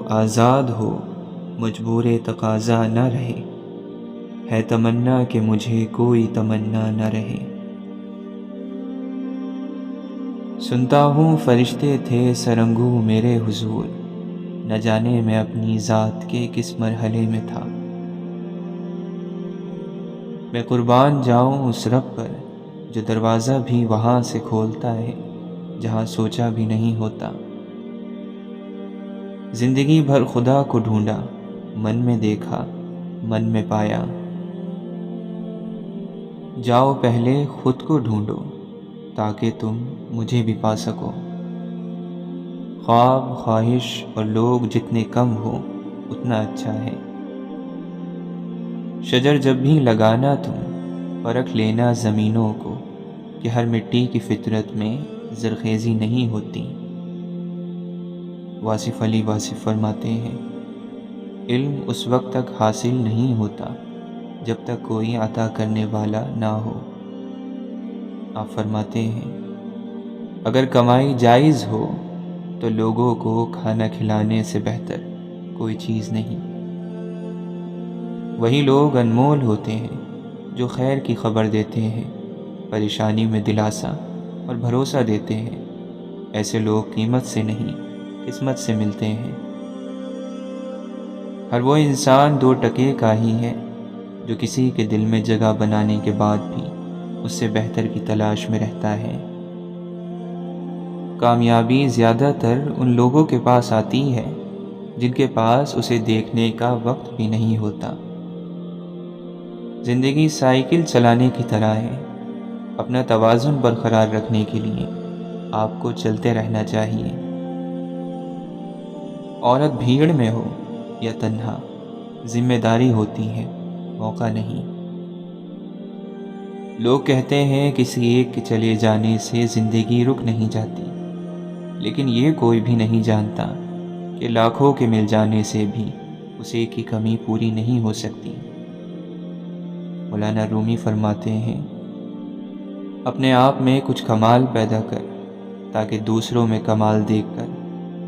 آزاد ہو، مجبور تقاضا نہ رہے، ہے تمنا کہ مجھے کوئی تمنا نہ رہے۔ سنتا ہوں فرشتے تھے سرنگو میرے حضور، نہ جانے میں اپنی ذات کے کس مرحلے میں تھا۔ میں قربان جاؤں اس رب پر جو دروازہ بھی وہاں سے کھولتا ہے جہاں سوچا بھی نہیں ہوتا۔ زندگی بھر خدا کو ڈھونڈا، من میں دیکھا، من میں پایا۔ جاؤ پہلے خود کو ڈھونڈو تاکہ تم مجھے بھی پا سکو۔ خواب، خواہش اور لوگ جتنے کم ہو اتنا اچھا ہے۔ شجر جب بھی لگانا تم پرکھ لینا زمینوں کو کہ ہر مٹی کی فطرت میں زرخیزی نہیں ہوتی۔ واصف علی واصف فرماتے ہیں، علم اس وقت تک حاصل نہیں ہوتا جب تک کوئی عطا کرنے والا نہ ہو۔ آپ فرماتے ہیں، اگر کمائی جائز ہو تو لوگوں کو کھانا کھلانے سے بہتر کوئی چیز نہیں۔ وہی لوگ انمول ہوتے ہیں جو خیر کی خبر دیتے ہیں، پریشانی میں دلاسا اور بھروسہ دیتے ہیں۔ ایسے لوگ قیمت سے نہیں قسمت سے ملتے ہیں۔ ہر وہ انسان 2 ٹکے کا ہی ہے جو کسی کے دل میں جگہ بنانے کے بعد بھی اس سے بہتر کی تلاش میں رہتا ہے۔ کامیابی زیادہ تر ان لوگوں کے پاس آتی ہے جن کے پاس اسے دیکھنے کا وقت بھی نہیں ہوتا۔ زندگی سائیکل چلانے کی طرح ہے، اپنا توازن برقرار رکھنے کے لیے آپ کو چلتے رہنا چاہیے۔ عورت بھیڑ میں ہو یا تنہا، ذمہ داری ہوتی ہے، موقع نہیں۔ لوگ کہتے ہیں کسی ایک کے چلے جانے سے زندگی رک نہیں جاتی، لیکن یہ کوئی بھی نہیں جانتا کہ لاکھوں کے مل جانے سے بھی اس ایک کی کمی پوری نہیں ہو سکتی۔ مولانا رومی فرماتے ہیں، اپنے آپ میں کچھ کمال پیدا کر تاکہ دوسروں میں کمال دیکھ کر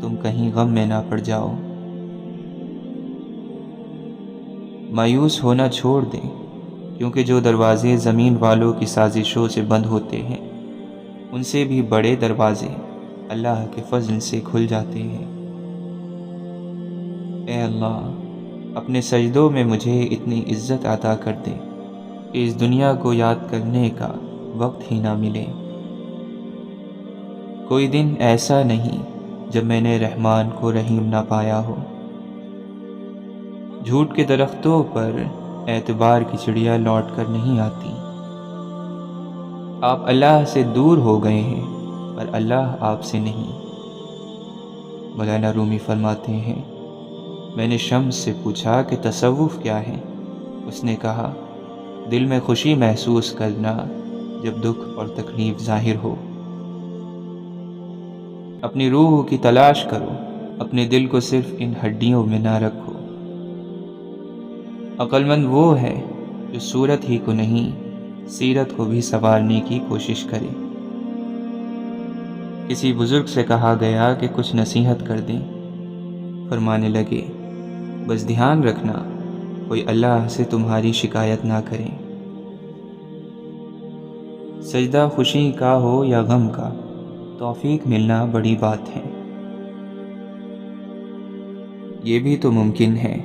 تم کہیں غم میں نہ پڑ جاؤ۔ مایوس ہونا چھوڑ دیں، کیونکہ جو دروازے زمین والوں کی سازشوں سے بند ہوتے ہیں ان سے بھی بڑے دروازے اللہ کے فضل سے کھل جاتے ہیں۔ اے اللہ، اپنے سجدوں میں مجھے اتنی عزت عطا کر دے کہ اس دنیا کو یاد کرنے کا وقت ہی نہ ملے۔ کوئی دن ایسا نہیں جب میں نے رحمان کو رحیم نہ پایا ہو۔ جھوٹ کے درختوں پر اعتبار کی چڑیا لوٹ کر نہیں آتی۔ آپ اللہ سے دور ہو گئے ہیں پر اللہ آپ سے نہیں۔ مولانا رومی فرماتے ہیں، میں نے شمس سے پوچھا کہ تصوف کیا ہے؟ اس نے کہا، دل میں خوشی محسوس کرنا جب دکھ اور تکلیف ظاہر ہو۔ اپنی روح کی تلاش کرو، اپنے دل کو صرف ان ہڈیوں میں نہ رکھو۔ عقل مند وہ ہے جو صورت ہی کو نہیں سیرت کو بھی سنوارنے کی کوشش کرے۔ کسی بزرگ سے کہا گیا کہ کچھ نصیحت کر دیں، فرمانے لگے، بس دھیان رکھنا کوئی اللہ سے تمہاری شکایت نہ کرے۔ سجدہ خوشی کا ہو یا غم کا، توفیق ملنا بڑی بات ہے۔ یہ بھی تو ممکن ہے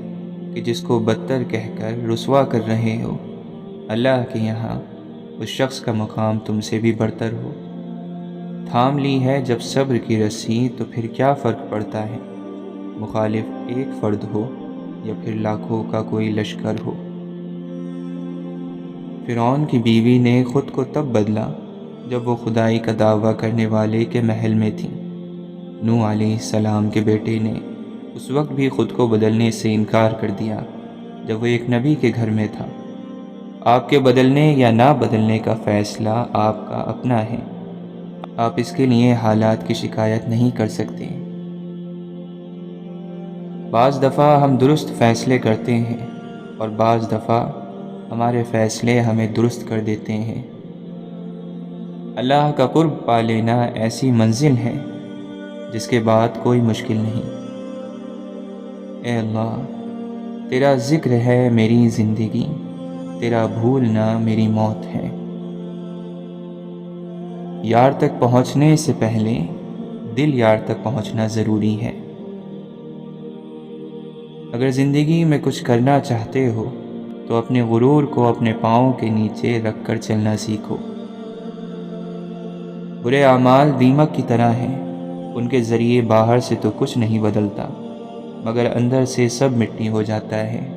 کہ جس کو بدتر کہہ کر رسوا کر رہے ہو، اللہ کے یہاں اس شخص کا مقام تم سے بھی برتر ہو۔ تھام لی ہے جب صبر کی رسی تو پھر کیا فرق پڑتا ہے، مخالف ایک فرد ہو یا پھر لاکھوں کا کوئی لشکر ہو۔ فرعون کی بیوی نے خود کو تب بدلا جب وہ خدائی کا دعویٰ کرنے والے کے محل میں تھی۔ نوح علیہ السلام کے بیٹے نے اس وقت بھی خود کو بدلنے سے انکار کر دیا جب وہ ایک نبی کے گھر میں تھا۔ آپ کے بدلنے یا نہ بدلنے کا فیصلہ آپ کا اپنا ہے، آپ اس کے لیے حالات کی شکایت نہیں کر سکتے۔ بعض دفعہ ہم درست فیصلے کرتے ہیں اور بعض دفعہ ہمارے فیصلے ہمیں درست کر دیتے ہیں۔ اللہ کا قرب پا لینا ایسی منزل ہے جس کے بعد کوئی مشکل نہیں۔ اے اللہ، تیرا ذکر ہے میری زندگی، تیرا بھولنا میری موت ہے۔ یار تک پہنچنے سے پہلے دل یار تک پہنچنا ضروری ہے۔ اگر زندگی میں کچھ کرنا چاہتے ہو تو اپنے غرور کو اپنے پاؤں کے نیچے رکھ کر چلنا سیکھو۔ برے اعمال دیمک کی طرح ہیں، ان کے ذریعے باہر سے تو کچھ نہیں بدلتا مگر اندر سے سب مٹی ہو جاتا ہے۔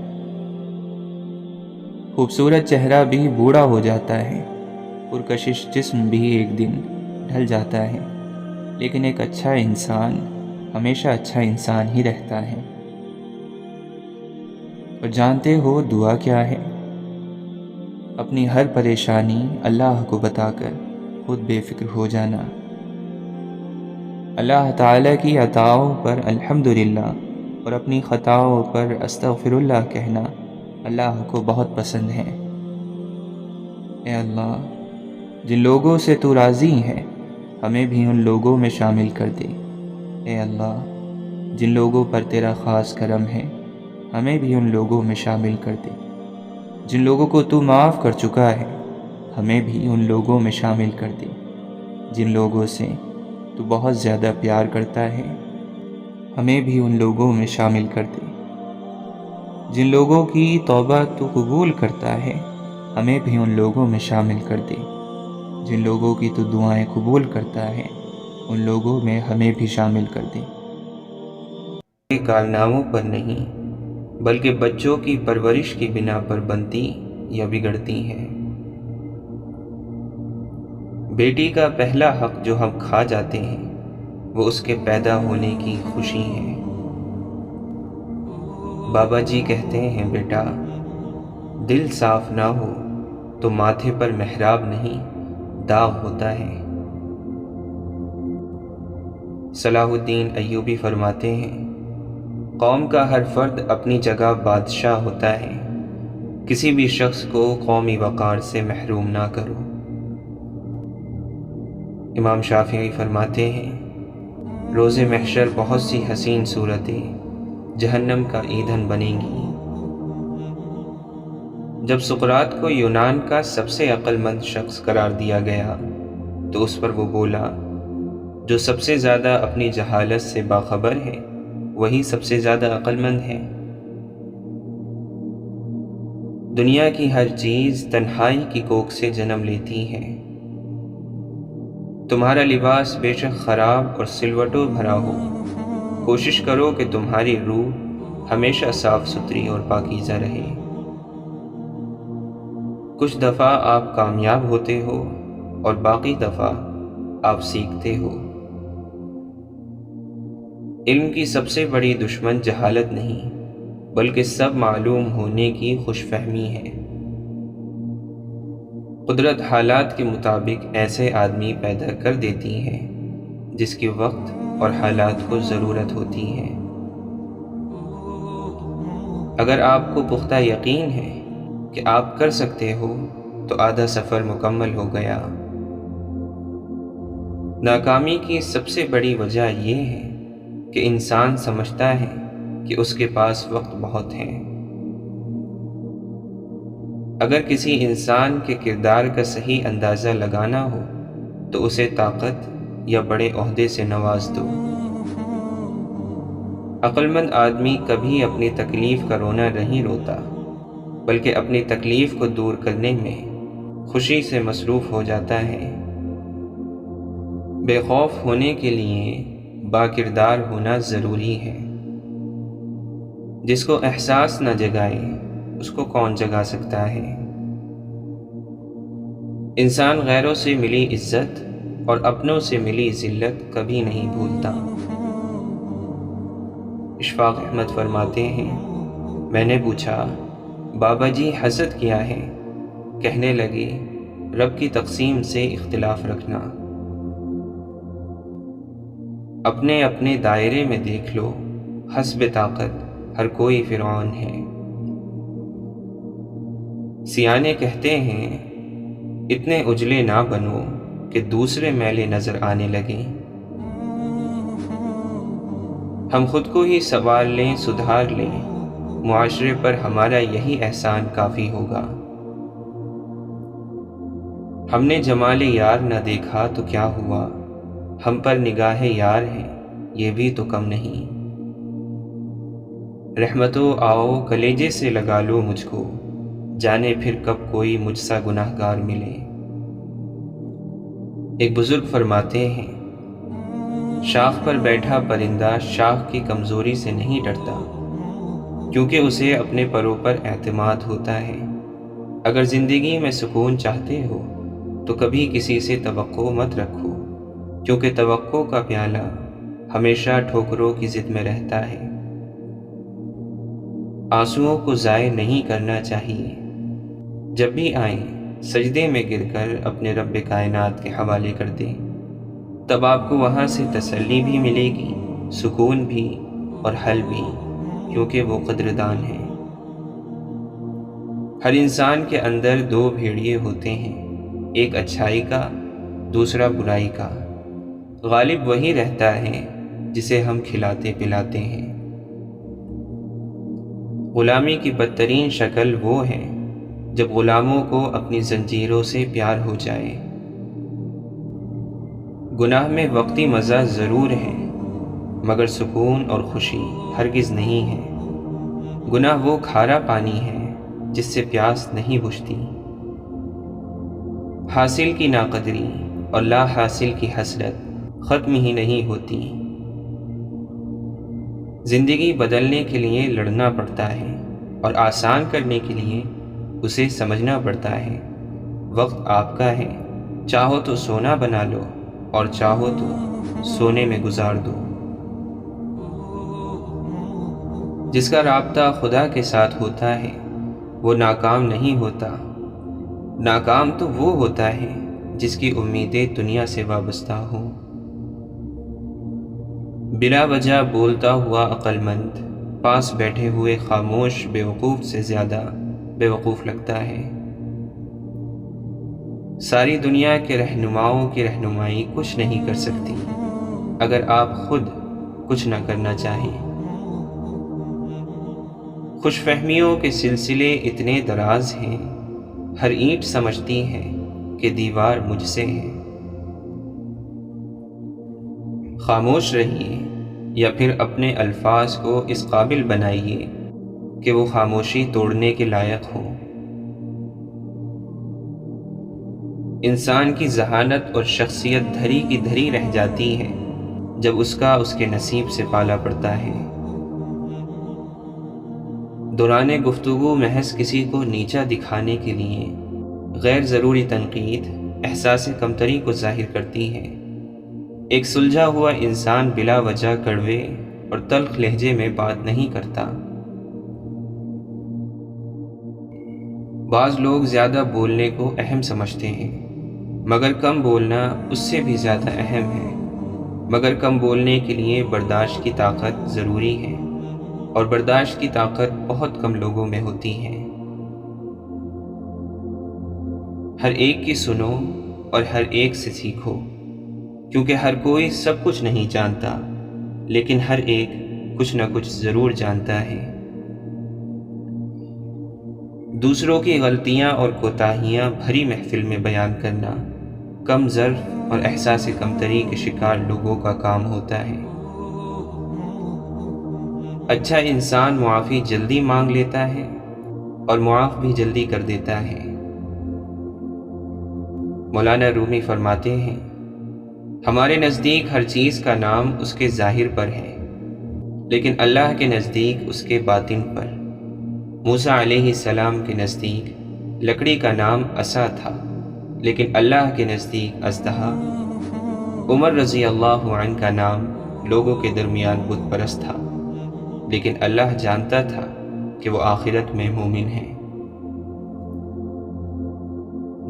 خوبصورت چہرہ بھی بوڑھا ہو جاتا ہے، پرکشش جسم بھی ایک دن ڈھل جاتا ہے، لیکن ایک اچھا انسان ہمیشہ اچھا انسان ہی رہتا ہے۔ اور جانتے ہو دعا کیا ہے؟ اپنی ہر پریشانی اللہ کو بتا کر خود بے فکر ہو جانا۔ اللہ تعالیٰ کی عطاؤں پر الحمدللہ اور اپنی خطاؤں پر استغفر اللہ کہنا اللہ کو بہت پسند ہے۔ اے اللہ، جن لوگوں سے تو راضی ہے ہمیں بھی ان لوگوں میں شامل کر دے۔ اے اللہ، جن لوگوں پر تیرا خاص کرم ہے ہمیں بھی ان لوگوں میں شامل کر دے۔ جن لوگوں کو تو معاف کر چکا ہے ہمیں بھی ان لوگوں میں شامل کر دے۔ جن لوگوں سے تو بہت زیادہ پیار کرتا ہے ہمیں بھی ان لوگوں میں شامل کر دے۔ جن لوگوں کی توبہ تو قبول کرتا ہے ہمیں بھی ان لوگوں میں شامل کر دے۔ جن لوگوں کی تو دعائیں قبول کرتا ہے ان لوگوں میں ہمیں بھی شامل کر دے۔ کارناموں پر نہیں بلکہ بچوں کی پرورش کی بنا پر بنتی یا بگڑتی ہیں۔ بیٹی کا پہلا حق جو ہم کھا جاتے ہیں وہ اس کے پیدا ہونے کی خوشی ہے۔ بابا جی کہتے ہیں بیٹا، دل صاف نہ ہو تو ماتھے پر محراب نہیں داغ ہوتا ہے۔ صلاح الدین ایوبی فرماتے ہیں، قوم کا ہر فرد اپنی جگہ بادشاہ ہوتا ہے، کسی بھی شخص کو قومی وقار سے محروم نہ کرو۔ امام شافعی فرماتے ہیں، روز محشر بہت سی حسین صورتیں جہنم کا ایندھن بنیں گی۔ جب سقراط کو یونان کا سب سے عقل مند شخص قرار دیا گیا تو اس پر وہ بولا، جو سب سے زیادہ اپنی جہالت سے باخبر ہے وہی سب سے زیادہ عقل مند ہے۔ دنیا کی ہر چیز تنہائی کی کوکھ سے جنم لیتی ہے۔ تمہارا لباس بے شک خراب اور سلوٹوں بھرا ہو، کوشش کرو کہ تمہاری روح ہمیشہ صاف ستھری اور پاکیزہ رہے۔ کچھ دفعہ آپ کامیاب ہوتے ہو اور باقی دفعہ آپ سیکھتے ہو۔ علم کی سب سے بڑی دشمن جہالت نہیں بلکہ سب معلوم ہونے کی خوش فہمی ہے۔ قدرت حالات کے مطابق ایسے آدمی پیدا کر دیتی ہے جس کی وقت اور حالات کو ضرورت ہوتی ہے۔ اگر آپ کو پختہ یقین ہے کہ آپ کر سکتے ہو تو آدھا سفر مکمل ہو گیا۔ ناکامی کی سب سے بڑی وجہ یہ ہے کہ انسان سمجھتا ہے کہ اس کے پاس وقت بہت ہے۔ اگر کسی انسان کے کردار کا صحیح اندازہ لگانا ہو تو اسے طاقت یا بڑے عہدے سے نواز دو۔ عقل مند آدمی کبھی اپنی تکلیف کا رونا نہیں روتا بلکہ اپنی تکلیف کو دور کرنے میں خوشی سے مصروف ہو جاتا ہے۔ بے خوف ہونے کے لیے با کردار ہونا ضروری ہے۔ جس کو احساس نہ جگائے اس کو کون جگا سکتا ہے؟ انسان غیروں سے ملی عزت اور اپنوں سے ملی ذلت کبھی نہیں بھولتا۔ اشفاق احمد فرماتے ہیں، میں نے پوچھا بابا جی حسد کیا ہے؟ کہنے لگے رب کی تقسیم سے اختلاف رکھنا۔ اپنے اپنے دائرے میں دیکھ لو، حسب طاقت ہر کوئی فرعون ہے۔ سیانے کہتے ہیں، اتنے اجلے نہ بنو کہ دوسرے میلے نظر آنے لگیں۔ ہم خود کو ہی سنوار لیں، سدھار لیں، معاشرے پر ہمارا یہی احسان کافی ہوگا۔ ہم نے جمال یار نہ دیکھا تو کیا ہوا، ہم پر نگاہ یار ہے یہ بھی تو کم نہیں۔ رحمتو آؤ کلیجے سے لگا لو مجھ کو، جانے پھر کب کوئی مجھ سا گناہ گار ملے۔ ایک بزرگ فرماتے ہیں، شاخ پر بیٹھا پرندہ شاخ کی کمزوری سے نہیں ڈرتا، کیونکہ اسے اپنے پروں پر اعتماد ہوتا ہے۔ اگر زندگی میں سکون چاہتے ہو تو کبھی کسی سے توقع مت رکھو، کیونکہ توقع کا پیالہ ہمیشہ ٹھوکروں کی ضد میں رہتا ہے۔ آنسوؤں کو ضائع نہیں کرنا چاہیے، جب بھی آئیں سجدے میں گر کر اپنے رب کائنات کے حوالے کر دیں، تب آپ کو وہاں سے تسلی بھی ملے گی، سکون بھی اور حل بھی، کیونکہ وہ قدردان ہے۔ ہر انسان کے اندر دو بھیڑیے ہوتے ہیں، ایک اچھائی کا، دوسرا برائی کا۔ غالب وہی رہتا ہے جسے ہم کھلاتے پلاتے ہیں۔ غلامی کی بدترین شکل وہ ہے جب غلاموں کو اپنی زنجیروں سے پیار ہو جائے۔ گناہ میں وقتی مزہ ضرور ہے، مگر سکون اور خوشی ہرگز نہیں ہے۔ گناہ وہ کھارا پانی ہے جس سے پیاس نہیں بجھتی۔ حاصل کی ناقدری اور لا حاصل کی حسرت ختم ہی نہیں ہوتی۔ زندگی بدلنے کے لیے لڑنا پڑتا ہے اور آسان کرنے کے لیے اسے سمجھنا پڑتا ہے۔ وقت آپ کا ہے، چاہو تو سونا بنا لو اور چاہو تو سونے میں گزار دو۔ جس کا رابطہ خدا کے ساتھ ہوتا ہے وہ ناکام نہیں ہوتا۔ ناکام تو وہ ہوتا ہے جس کی امیدیں دنیا سے وابستہ ہوں۔ بلا وجہ بولتا ہوا عقل مند پاس بیٹھے ہوئے خاموش بیوقوف سے زیادہ بیوقوف لگتا ہے۔ ساری دنیا کے رہنماؤں کی رہنمائی کچھ نہیں کر سکتی اگر آپ خود کچھ نہ کرنا چاہیں۔ خوش فہمیوں کے سلسلے اتنے دراز ہیں، ہر اینٹ سمجھتی ہے کہ دیوار مجھ سے ہے۔ خاموش رہیے یا پھر اپنے الفاظ کو اس قابل بنائیے کہ وہ خاموشی توڑنے کے لائق ہو۔ انسان کی ذہانت اور شخصیت دھری کی دھری رہ جاتی ہے جب اس کا اس کے نصیب سے پالا پڑتا ہے۔ دوران گفتگو محض کسی کو نیچا دکھانے کے لیے غیر ضروری تنقید احساس کمتری کو ظاہر کرتی ہے۔ ایک سلجھا ہوا انسان بلا وجہ کڑوے اور تلخ لہجے میں بات نہیں کرتا۔ بعض لوگ زیادہ بولنے کو اہم سمجھتے ہیں، مگر کم بولنا اس سے بھی زیادہ اہم ہے۔ مگر کم بولنے کے لیے برداشت کی طاقت ضروری ہے، اور برداشت کی طاقت بہت کم لوگوں میں ہوتی ہے۔ ہر ایک کی سنو اور ہر ایک سے سیکھو، کیونکہ ہر کوئی سب کچھ نہیں جانتا، لیکن ہر ایک کچھ نہ کچھ ضرور جانتا ہے۔ دوسروں کی غلطیاں اور کوتاہیاں بھری محفل میں بیان کرنا کم ظرف اور احساس کمتری کے شکار لوگوں کا کام ہوتا ہے۔ اچھا انسان معافی جلدی مانگ لیتا ہے اور معاف بھی جلدی کر دیتا ہے۔ مولانا رومی فرماتے ہیں، ہمارے نزدیک ہر چیز کا نام اس کے ظاہر پر ہے، لیکن اللہ کے نزدیک اس کے باطن پر۔ موسیٰ علیہ السلام کے نزدیک لکڑی کا نام عصا تھا، لیکن اللہ کے نزدیک اژدہا۔ عمر رضی اللہ عنہ کا نام لوگوں کے درمیان بت پرست تھا، لیکن اللہ جانتا تھا کہ وہ آخرت میں مومن ہے۔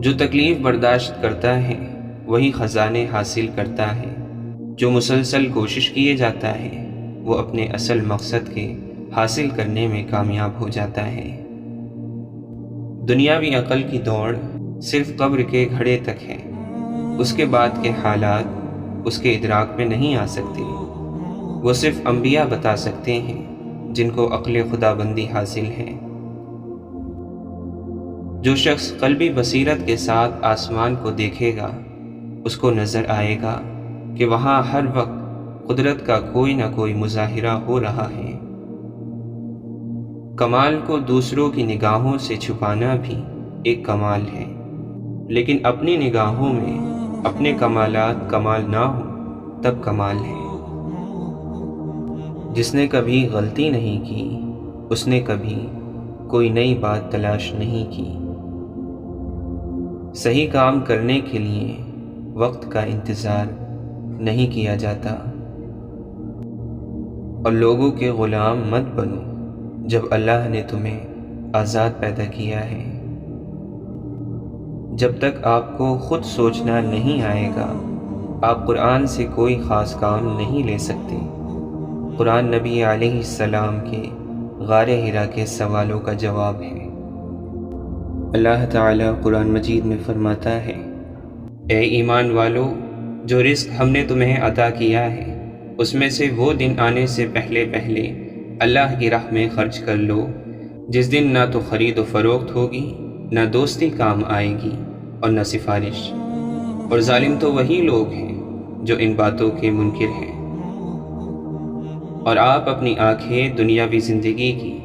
جو تکلیف برداشت کرتا ہے وہی خزانے حاصل کرتا ہے۔ جو مسلسل کوشش کیے جاتا ہے وہ اپنے اصل مقصد کے حاصل کرنے میں کامیاب ہو جاتا ہے۔ دنیاوی عقل کی دوڑ صرف قبر کے گھڑے تک ہے، اس کے بعد کے حالات اس کے ادراک میں نہیں آ سکتے۔ وہ صرف انبیاء بتا سکتے ہیں جن کو عقل خدا بندی حاصل ہے۔ جو شخص قلبی بصیرت کے ساتھ آسمان کو دیکھے گا اس کو نظر آئے گا کہ وہاں ہر وقت قدرت کا کوئی نہ کوئی مظاہرہ ہو رہا ہے۔ کمال کو دوسروں کی نگاہوں سے چھپانا بھی ایک کمال ہے، لیکن اپنی نگاہوں میں اپنے کمالات کمال نہ ہوں تب کمال ہے۔ جس نے کبھی غلطی نہیں کی اس نے کبھی کوئی نئی بات تلاش نہیں کی۔ صحیح کام کرنے کے لیے وقت کا انتظار نہیں کیا جاتا، اور لوگوں کے غلام مت بنو جب اللہ نے تمہیں آزاد پیدا کیا ہے۔ جب تک آپ کو خود سوچنا نہیں آئے گا آپ قرآن سے کوئی خاص کام نہیں لے سکتے۔ قرآن نبی علیہ السلام کے غار حرا کے سوالوں کا جواب ہے۔ اللہ تعالیٰ قرآن مجید میں فرماتا ہے، اے ایمان والو، جو رزق ہم نے تمہیں عطا کیا ہے اس میں سے وہ دن آنے سے پہلے پہلے اللہ کی راہ میں خرچ کر لو، جس دن نہ تو خرید و فروخت ہوگی، نہ دوستی کام آئے گی اور نہ سفارش، اور ظالم تو وہی لوگ ہیں جو ان باتوں کے منکر ہیں۔ اور آپ اپنی آنکھیں دنیاوی زندگی کی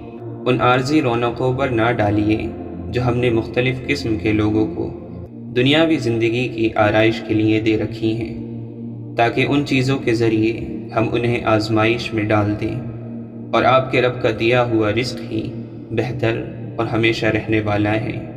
ان عارضی رونقوں پر نہ ڈالیے جو ہم نے مختلف قسم کے لوگوں کو دنیاوی زندگی کی آرائش کے لیے دے رکھی ہیں، تاکہ ان چیزوں کے ذریعے ہم انہیں آزمائش میں ڈال دیں، اور آپ کے رب کا دیا ہوا رزق ہی بہتر اور ہمیشہ رہنے والا ہے۔